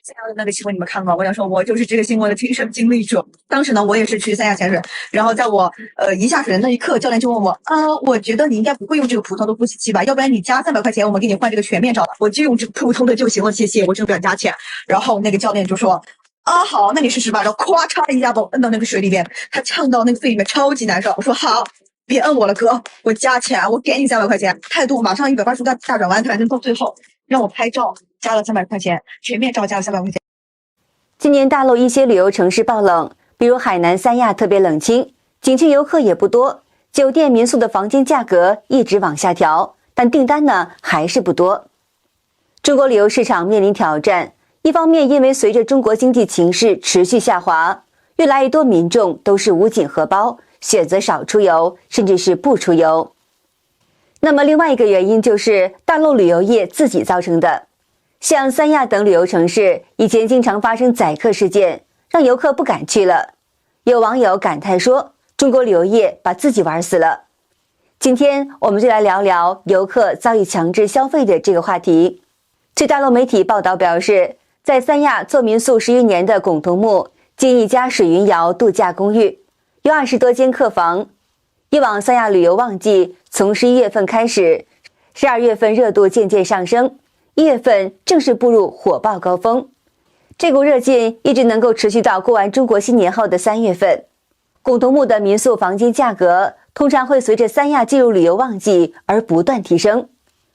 三亚的那个新闻你们看过吗？我想说，我就是这个新闻的亲身经历者。当时呢，我也是去三亚潜水，然后在我一下水的那一刻，教练就问我，我觉得你应该不会用这个普通的呼吸器吧？要不然你加300块钱，我们给你换这个全面罩的。我就用这普通的就行了，谢谢，我真的不想加钱。然后那个教练就说，好，那你试试吧。然后咵嚓一下把我摁到那个水里边，他呛到那个肺里面，超级难受。我说好。别摁我了，哥，我加钱，我给你300块钱，态度马上180度大转弯，反正到最后让我拍照，加了300块钱，全面照加了300块钱。今年大陆一些旅游城市爆冷，比如海南三亚特别冷清，景区游客也不多，酒店民宿的房间价格一直往下调，但订单呢还是不多。中国旅游市场面临挑战，一方面因为随着中国经济形势持续下滑，越来越多民众都是捂紧荷包，选择少出游，甚至是不出游。那么另外一个原因就是大陆旅游业自己造成的。像三亚等旅游城市以前经常发生宰客事件，让游客不敢去了。有网友感叹说，中国旅游业把自己玩死了。今天我们就来聊聊游客遭遇强制消费的这个话题。据大陆媒体报道表示，在三亚做民宿10余年的龚同木经营一家水云瑶度假公寓，有20多间客房。以往三亚旅游旺季从11月份开始，12月份热度渐渐上升，1月份正式步入火爆高峰，这股热劲一直能够持续到过完中国新年后的3月份。龚同木的民宿房间价格通常会随着三亚进入旅游旺季而不断提升，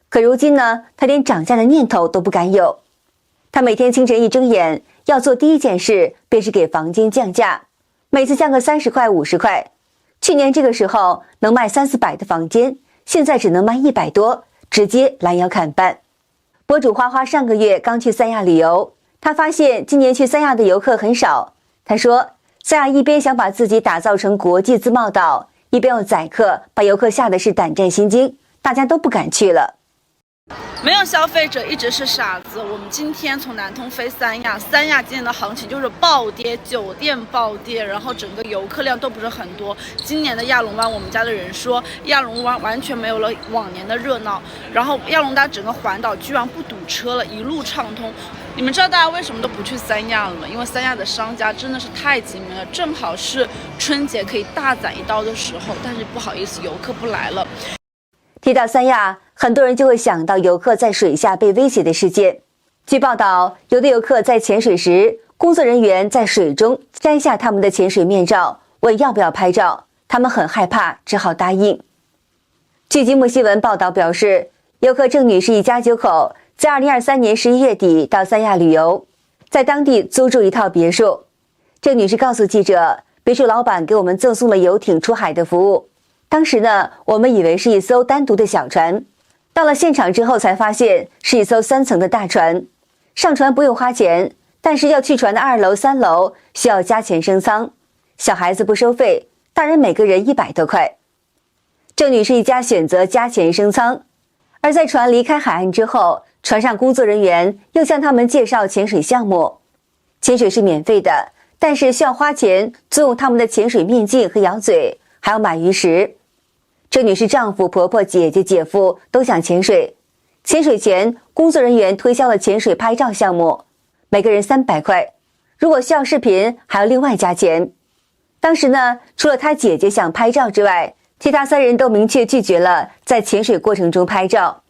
可如今呢，他连涨价的念头都不敢有。他每天清晨一睁眼，要做第一件事便是给房间降价，每次降个30块50块。去年这个时候能卖300-400的房间，现在只能卖100多，直接拦腰砍半。博主花花上个月刚去三亚旅游，他发现今年去三亚的游客很少。他说，三亚一边想把自己打造成国际自贸岛，一边用宰客把游客吓得是胆战心惊，大家都不敢去了。没有消费者一直是傻子。我们今天从南通飞三亚，三亚今年的行情就是暴跌，酒店暴跌，然后整个游客量都不是很多。今年的亚龙湾，我们家的人说，亚龙湾完全没有了往年的热闹，然后亚龙湾整个环岛居然不堵车了，一路畅通。你们知道大家为什么都不去三亚了吗？因为三亚的商家真的是太精明了，正好是春节可以大攒一刀的时候，但是不好意思，游客不来了。提到三亚，很多人就会想到游客在水下被威胁的事件。据报道，有的游客在潜水时，工作人员在水中摘下他们的潜水面罩，问要不要拍照，他们很害怕，只好答应。据吉木新闻报道表示，游客郑女士一家9口在2023年11月底到三亚旅游，在当地租住一套别墅。郑女士告诉记者，别墅老板给我们赠送了游艇出海的服务。当时呢，我们以为是一艘单独的小船，到了现场之后才发现是一艘3层的大船。上船不用花钱，但是要去船的2楼、3楼需要加钱升舱，小孩子不收费，大人每个人100多块。郑女士一家选择加钱升舱，而在船离开海岸之后，船上工作人员又向他们介绍潜水项目。潜水是免费的，但是需要花钱租用他们的潜水面镜和咬嘴，还要买鱼食。郑女士丈夫、婆婆、姐姐、姐夫都想潜水，潜水前工作人员推销了潜水拍照项目，每个人300块，如果需要视频还要另外加钱。当时呢，除了她姐姐想拍照之外，其他3人都明确拒绝了在潜水过程中拍照。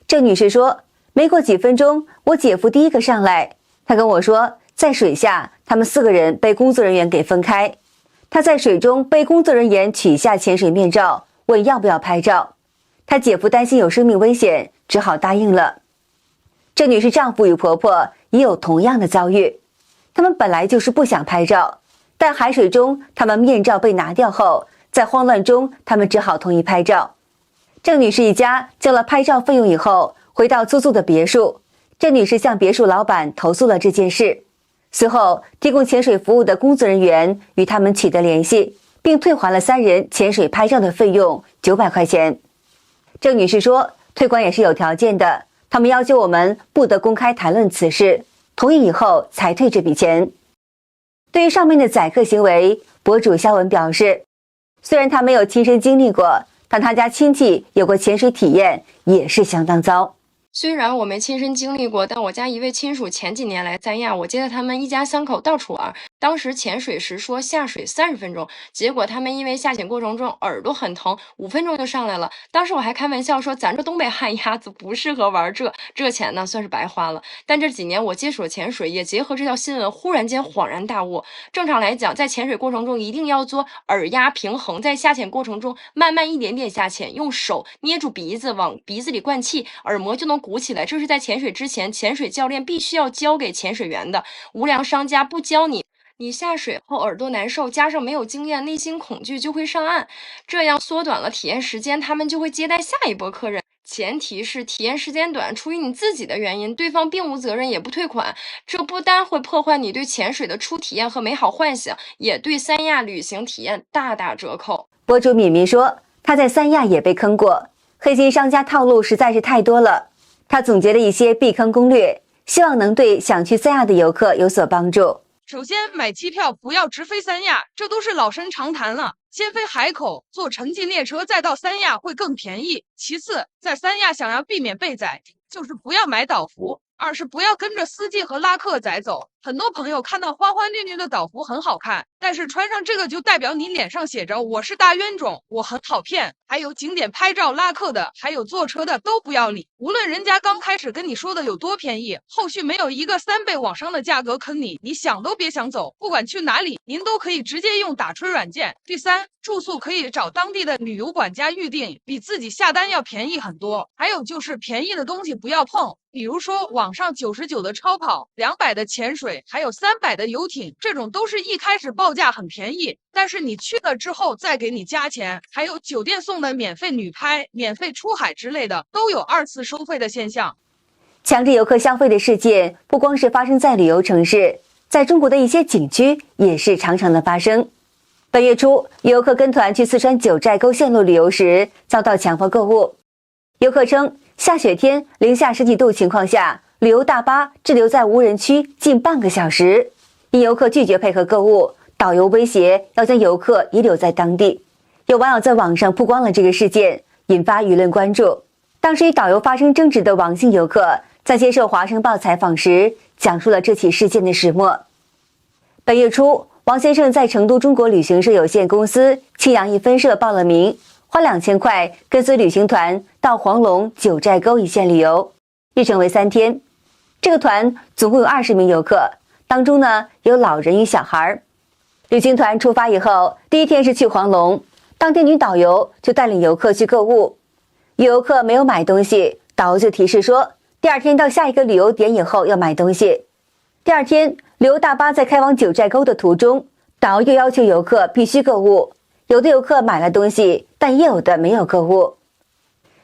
郑女士说，没过几分钟，我姐夫第一个上来，他跟我说，在水下他们4个人被工作人员给分开，他在水中被工作人员取下潜水面罩，问要不要拍照。他姐夫担心有生命危险，只好答应了。郑女士丈夫与婆婆也有同样的遭遇，他们本来就是不想拍照，但海水中他们面罩被拿掉后，在慌乱中他们只好同意拍照。郑女士一家交了拍照费用以后，回到租住的别墅，郑女士向别墅老板投诉了这件事。随后提供潜水服务的工作人员与他们取得联系，并退还了3人潜水拍照的费用900块钱。郑女士说，退款也是有条件的，他们要求我们不得公开谈论此事，同意以后才退这笔钱。对于上面的宰客行为，博主肖文表示，虽然他没有亲身经历过，但他家亲戚有过潜水体验，也是相当糟。虽然我没亲身经历过，但我家一位亲属前几年来三亚，我接着他们一家3口到处玩。当时潜水时说下水30分钟，结果他们因为下潜过程中耳朵很疼，5分钟就上来了。当时我还开玩笑说，咱这东北旱鸭子不适合玩这钱呢，算是白花了。但这几年我接触了潜水，也结合这条新闻，忽然间恍然大悟。正常来讲，在潜水过程中一定要做耳压平衡，在下潜过程中慢慢一点点下潜，用手捏住鼻子往鼻子里灌气，耳膜就能鼓起来。这是在潜水之前，潜水教练必须要教给潜水员的。无良商家不教你下水后耳朵难受，加上没有经验，内心恐惧就会上岸，这样缩短了体验时间，他们就会接待下一波客人。前提是体验时间短，出于你自己的原因，对方并无责任也不退款。这不单会破坏你对潜水的初体验和美好幻想，也对三亚旅行体验大打折扣。博主敏敏说，他在三亚也被坑过，黑心商家套路实在是太多了。他总结了一些避坑攻略，希望能对想去三亚的游客有所帮助。首先，买机票不要直飞三亚，这都是老生常谈了。先飞海口，坐城际列车再到三亚会更便宜。其次，在三亚想要避免被宰，就是不要买岛服。二是不要跟着司机和拉客仔走。很多朋友看到花花绿绿的岛服很好看，但是穿上这个就代表你脸上写着我是大冤种，我很好骗。还有景点拍照拉客的，还有坐车的都不要理。无论人家刚开始跟你说的有多便宜，后续没有一个3倍往上的价格坑你，你想都别想走。不管去哪里，您都可以直接用打车软件。第三，住宿可以找当地的旅游管家预订，比自己下单要便宜很多。还有就是便宜的东西不要碰，比如说网上99的超跑、200的潜水，还有300的游艇，这种都是一开始报价很便宜，但是你去了之后再给你加钱。还有酒店送的免费旅拍、免费出海之类的，都有2次收费的现象。强制游客消费的事件不光是发生在旅游城市，在中国的一些景区也是常常的发生。本月初，游客跟团去四川九寨沟线路旅游时，遭到强迫购物。游客称，下雪天零下10几度情况下，旅游大巴滞留在无人区近半个小时，因游客拒绝配合购物，导游威胁要将游客遗留在当地。有网友在网上曝光了这个事件，引发舆论关注。当时与导游发生争执的王姓游客在接受华声报采访时，讲述了这起事件的始末。本月初，王先生在成都中国旅行社有限公司青阳一分社报了名，花2000块跟随旅行团到黄龙、九寨沟一线旅游，日程为3天。这个团总共有20名游客，当中呢有老人与小孩。旅行团出发以后，第一天是去黄龙，当天女导游就带领游客去购物。游客没有买东西，导游就提示说，第2天到下一个旅游点以后要买东西。第2天，旅游大巴在开往九寨沟的途中，导游又要求游客必须购物，有的游客买了东西，但也有的没有购物。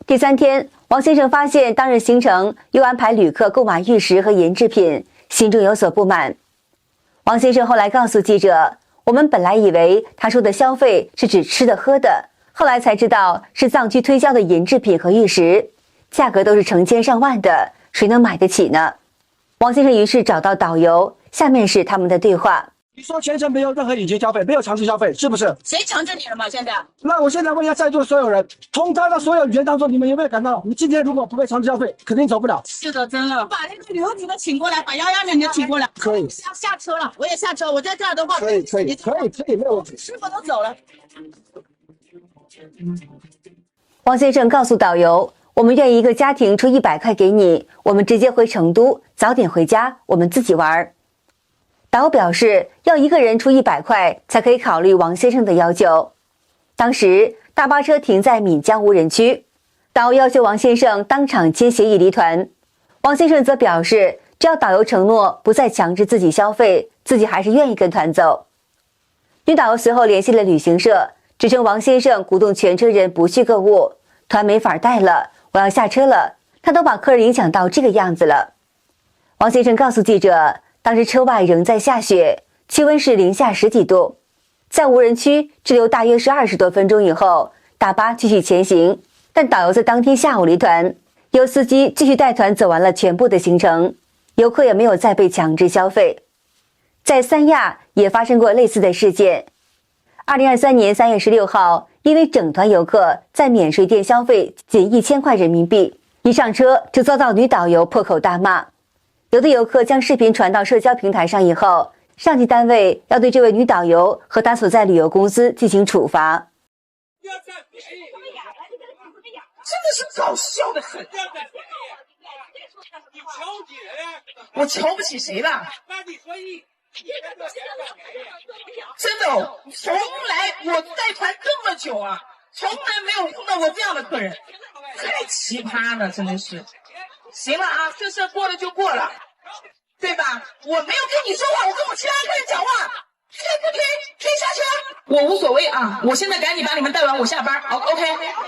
第3天，王先生发现当日行程又安排旅客购买玉石和银制品，心中有所不满。王先生后来告诉记者，我们本来以为他说的消费是指吃的喝的，后来才知道是藏区推销的银制品和玉石，价格都是成千上万的，谁能买得起呢？王先生于是找到导游，下面是他们的对话。你说全程没有任何隐形消费，没有强制消费，是不是？谁强制你了吗？现在？那我现在问一下在座的所有人，从他的所有语言当中，你们有没有感到，你今天如果不被强制消费，肯定走不了？是的，真的。把那个旅游局的请过来，把112的请过来。可以。要下车了，我也下车。我在这儿的话，可以，没有问题。师傅都走了。王先生告诉导游，我们愿意一个家庭出100块给你，我们直接回成都，早点回家，我们自己玩。导游表示要一个人出100块才可以考虑王先生的要求。当时大巴车停在岷江无人区，导游要求王先生当场签协议离团。王先生则表示，只要导游承诺不再强制自己消费，自己还是愿意跟团走。女导游随后联系了旅行社，指称王先生鼓动全车人不去购物，团没法带了，我要下车了，他都把客人影响到这个样子了。王先生告诉记者，当时车外仍在下雪，气温是零下10几度，在无人区滞留大约是20多分钟以后，大巴继续前行，但导游在当天下午离团，由司机继续带团走完了全部的行程，游客也没有再被强制消费。在三亚也发生过类似的事件。2023年3月16号，因为整团游客在免税店消费仅1000块人民币，一上车就遭到女导游破口大骂。有的游客将视频传到社交平台上以后，上级单位要对这位女导游和她所在旅游公司进行处罚。真的是搞笑的很。我瞧不起谁了？真的，从来我带团这么久啊，从来没有碰到过这样的客人，太奇葩了，真的是。行了啊，这事过了就过了，对吧？我没有跟你说话，我跟我其他客人讲话，推不推？推下去啊！我无所谓啊，我现在赶紧把你们带完，我下班。OK，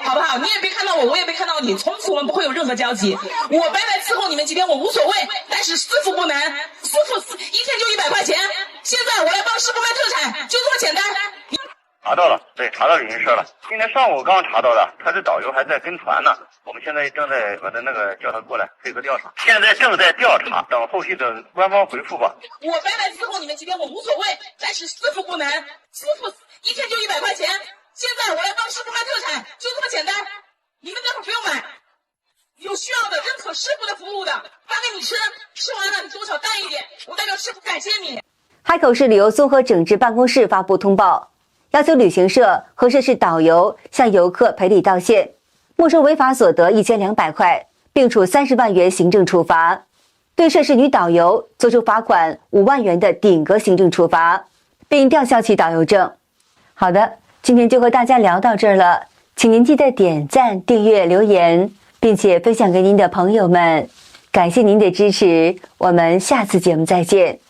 好不好？你也别看到我，我也别看到你，从此我们不会有任何交集。我白白伺候你们几天，我无所谓，但是师傅不难，师傅一天就100块钱。现在我来帮师傅卖特产，就这么简单。查到了，对，查到这件事了。今天上午刚查到的，他的导游还在跟团呢。我们现在正在把他叫他过来配合调查，现在正在调查，等后续的官方回复吧。我白白伺候你们几天，我无所谓，但是师傅不难，师傅一天就100块钱。现在我来帮师傅卖特产，就这么简单。你们待会儿不用买，有需要的认可师傅的服务的，发给你吃，吃完了你多少带一点，我代表师傅感谢你。海口市旅游综合整治办公室发布通报，要求旅行社和涉事导游向游客赔礼道歉，没收违法所得1200块，并处30万元行政处罚，对涉事女导游作出罚款5万元的顶格行政处罚，并吊销其导游证。好的，今天就和大家聊到这儿了，请您记得点赞、订阅、留言，并且分享给您的朋友们。感谢您的支持，我们下次节目再见。